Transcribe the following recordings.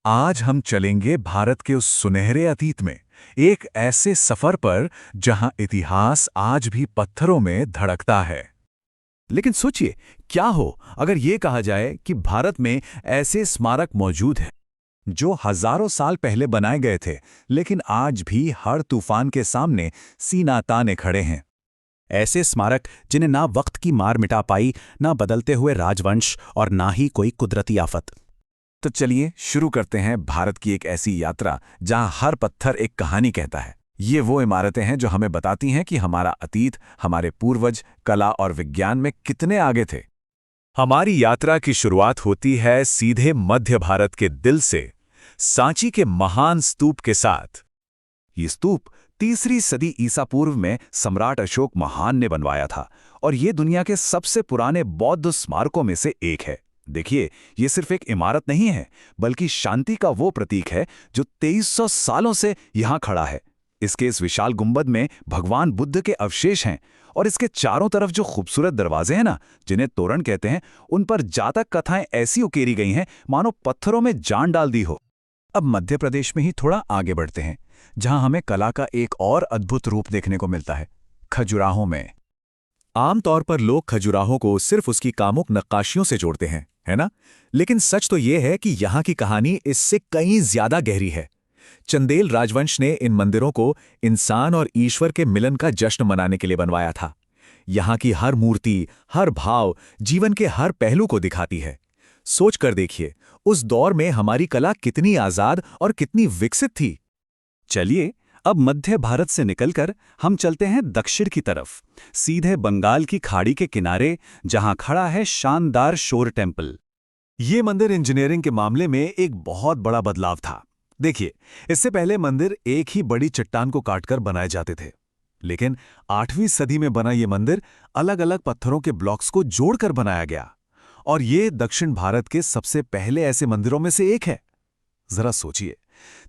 आज हम चलेंगे भारत के उस सुनहरे अतीत में, एक ऐसे सफर पर जहां इतिहास आज भी पत्थरों में धड़कता है। लेकिन सोचिए, क्या हो अगर ये कहा जाए कि भारत में ऐसे स्मारक मौजूद हैं जो हजारों साल पहले बनाए गए थे, लेकिन आज भी हर तूफान के सामने सीना ताने खड़े हैं। ऐसे स्मारक जिन्हें ना वक्त की मार मिटा पाई, ना बदलते हुए राजवंश और ना ही कोई कुदरती आफत। तो चलिए शुरू करते हैं भारत की एक ऐसी यात्रा जहां हर पत्थर एक कहानी कहता है। ये वो इमारतें हैं जो हमें बताती हैं कि हमारा अतीत, हमारे पूर्वज कला और विज्ञान में कितने आगे थे। हमारी यात्रा की शुरुआत होती है सीधे मध्य भारत के दिल से, सांची के महान स्तूप के साथ। ये स्तूप 3री सदी ईसा पूर्व में सम्राट अशोक महान ने बनवाया था और ये दुनिया के सबसे पुराने बौद्ध स्मारकों में से एक है। देखिए, ये सिर्फ एक इमारत नहीं है, बल्कि शांति का वो प्रतीक है जो 2300 सालों से यहाँ खड़ा है। इसके इस विशाल गुंबद में भगवान बुद्ध के अवशेष हैं और इसके चारों तरफ जो खूबसूरत दरवाजे हैं ना, जिन्हें तोरण कहते हैं, उन पर जातक कथाएं ऐसी उकेरी गई हैं मानो पत्थरों में जान डाल दी हो। अब मध्य प्रदेश में ही थोड़ा आगे बढ़ते हैं, जहां हमें कला का एक और अद्भुत रूप देखने को मिलता है, खजुराहो में। आमतौर पर लोग खजुराहो को सिर्फ उसकी कामुक नक्काशियों से जोड़ते हैं, है ना? लेकिन सच तो यह है कि यहाँ की कहानी इससे कहीं ज्यादा गहरी है। चंदेल राजवंश ने इन मंदिरों को इंसान और ईश्वर के मिलन का जश्न मनाने के लिए बनवाया था। यहाँ की हर मूर्ति, हर भाव जीवन के हर पहलू को दिखाती है। सोच कर देखिए, उस दौर में हमारी कला कितनी आजाद और कितनी विकसित थी। चलिए, अब मध्य भारत से निकलकर हम चलते हैं दक्षिण की तरफ, सीधे बंगाल की खाड़ी के किनारे, जहां खड़ा है शानदार शोर टेम्पल। ये मंदिर इंजीनियरिंग के मामले में एक बहुत बड़ा बदलाव था। देखिए, इससे पहले मंदिर एक ही बड़ी चट्टान को काटकर बनाए जाते थे, लेकिन 8वीं सदी में बना ये मंदिर अलग अलग पत्थरों के ब्लॉक्स को जोड़कर बनाया गया और ये दक्षिण भारत के सबसे पहले ऐसे मंदिरों में से एक है। जरा सोचिए,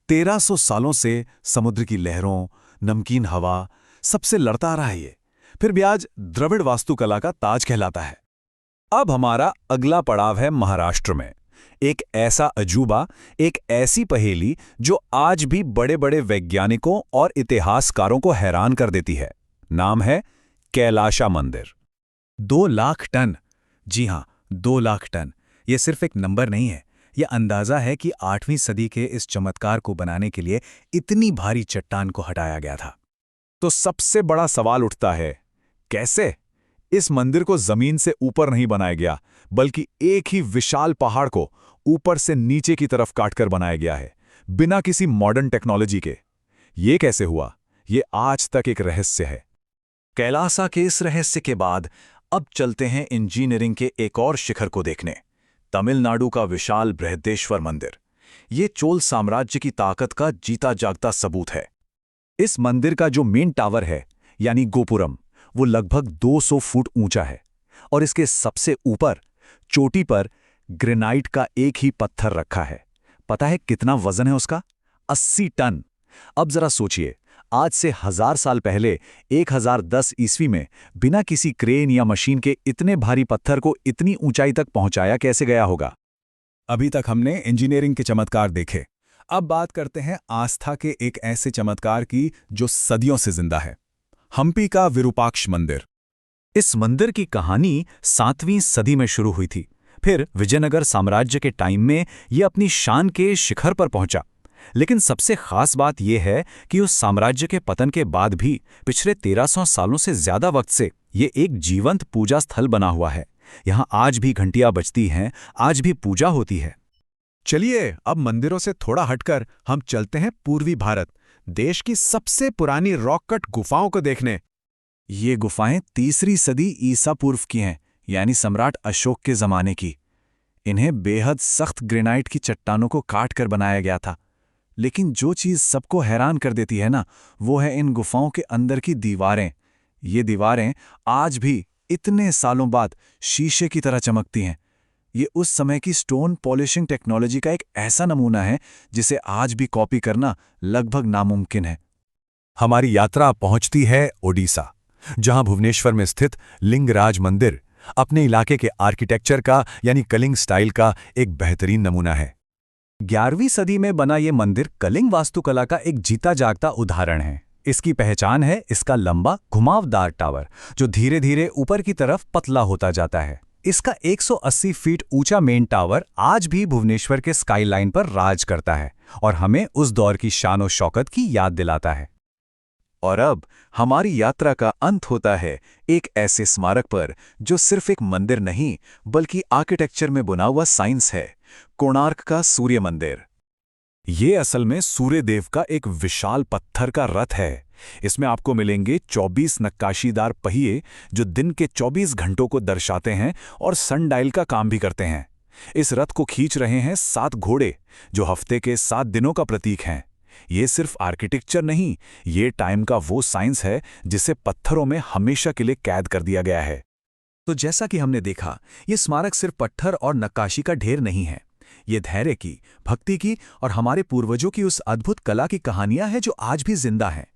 1300 सालों से समुद्र की लहरों, नमकीन हवा सबसे लड़ता आ रहा है ये, फिर भी आज द्रविड़ वास्तुकला का ताज कहलाता है। अब हमारा अगला पड़ाव है महाराष्ट्र में, एक ऐसा अजूबा, एक ऐसी पहेली जो आज भी बड़े बड़े वैज्ञानिकों और इतिहासकारों को हैरान कर देती है। नाम है कैलाशा मंदिर। 2 लाख टन, जी हां, 2 लाख टन। यह सिर्फ एक नंबर नहीं है, यह अंदाजा है कि 8वीं सदी के इस चमत्कार को बनाने के लिए इतनी भारी चट्टान को हटाया गया था। तो सबसे बड़ा सवाल उठता है, कैसे? इस मंदिर को जमीन से ऊपर नहीं बनाया गया, बल्कि एक ही विशाल पहाड़ को ऊपर से नीचे की तरफ काटकर बनाया गया है, बिना किसी मॉडर्न टेक्नोलॉजी के। ये कैसे हुआ? ये आज तक एक रहस्य है। कैलासा के इस रहस्य के बाद अब चलते हैं इंजीनियरिंग के एक और शिखर को देखने, तमिलनाडु का विशाल बृहदेश्वर मंदिर। ये चोल साम्राज्य की ताकत का जीता जागता सबूत है। इस मंदिर का जो मेन टावर है, यानी गोपुरम, वो लगभग 200 फुट ऊंचा है और इसके सबसे ऊपर चोटी पर ग्रेनाइट का एक ही पत्थर रखा है। पता है कितना वजन है उसका? 80 टन। अब जरा सोचिए, आज से 1000 साल पहले 1010 ईस्वी में बिना किसी क्रेन या मशीन के इतने भारी पत्थर को इतनी ऊंचाई तक पहुंचाया कैसे गया होगा? अभी तक हमने इंजीनियरिंग के चमत्कार देखे, अब बात करते हैं आस्था के एक ऐसे चमत्कार की जो सदियों से जिंदा है, हम्पी का विरूपाक्ष मंदिर। इस मंदिर की कहानी 7वीं सदी में शुरू हुई थी। फिर विजयनगर साम्राज्य के टाइम में यह अपनी शान के शिखर पर पहुंचा। लेकिन सबसे खास बात यह है कि उस साम्राज्य के पतन के बाद भी पिछले 1300 सालों से ज्यादा वक्त से ये एक जीवंत पूजा स्थल बना हुआ है। यहाँ आज भी घंटियां बजती हैं, आज भी पूजा होती है। चलिए, अब मंदिरों से थोड़ा हटकर हम चलते हैं पूर्वी भारत, देश की सबसे पुरानी रॉक कट गुफाओं को देखने। ये गुफाएं 3री सदी ईसा पूर्व की हैं, यानी सम्राट अशोक के जमाने की। इन्हें बेहद सख्त ग्रेनाइट की चट्टानों को काट कर बनाया गया था। लेकिन जो चीज सबको हैरान कर देती है ना, वो है इन गुफाओं के अंदर की दीवारें। ये दीवारें आज भी इतने सालों बाद शीशे की तरह चमकती हैं। ये उस समय की स्टोन पॉलिशिंग टेक्नोलॉजी का एक ऐसा नमूना है जिसे आज भी कॉपी करना लगभग नामुमकिन है। हमारी यात्रा पहुंचती है ओडिशा, जहां भुवनेश्वर में स्थित लिंगराज मंदिर अपने इलाके के आर्किटेक्चर का, यानी कलिंग स्टाइल का एक बेहतरीन नमूना है। 11वीं सदी में बना ये मंदिर कलिंग वास्तुकला का एक जीता जागता उदाहरण है। इसकी पहचान है इसका लंबा घुमावदार टावर, जो धीरे धीरे ऊपर की तरफ पतला होता जाता है। इसका 180 फीट ऊंचा मेन टावर आज भी भुवनेश्वर के स्काईलाइन पर राज करता है और हमें उस दौर की शान और शौकत की याद दिलाता है। और अब हमारी यात्रा का अंत होता है एक ऐसे स्मारक पर जो सिर्फ एक मंदिर नहीं बल्कि आर्किटेक्चर में बुना हुआ साइंस है, कोणार्क का सूर्य मंदिर। ये असल में सूर्यदेव का एक विशाल पत्थर का रथ है। इसमें आपको मिलेंगे 24 नक्काशीदार पहिए जो दिन के 24 घंटों को दर्शाते हैं और सनडायल का काम भी करते हैं। इस रथ को खींच रहे हैं 7 घोड़े जो हफ्ते के 7 दिनों का प्रतीक हैं। ये सिर्फ आर्किटेक्चर नहीं, ये टाइम का वो साइंस है जिसे पत्थरों में हमेशा के लिए कैद कर दिया गया है। तो जैसा कि हमने देखा, ये स्मारक सिर्फ पत्थर और नक्काशी का ढेर नहीं है। ये धैर्य की, भक्ति की और हमारे पूर्वजों की उस अद्भुत कला की कहानियां हैं जो आज भी जिंदा हैं।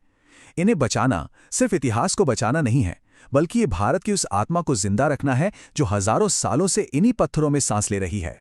इन्हें बचाना सिर्फ इतिहास को बचाना नहीं है, बल्कि ये भारत की उस आत्मा को जिंदा रखना है जो हजारों सालों से इन्हीं पत्थरों में सांस ले रही है।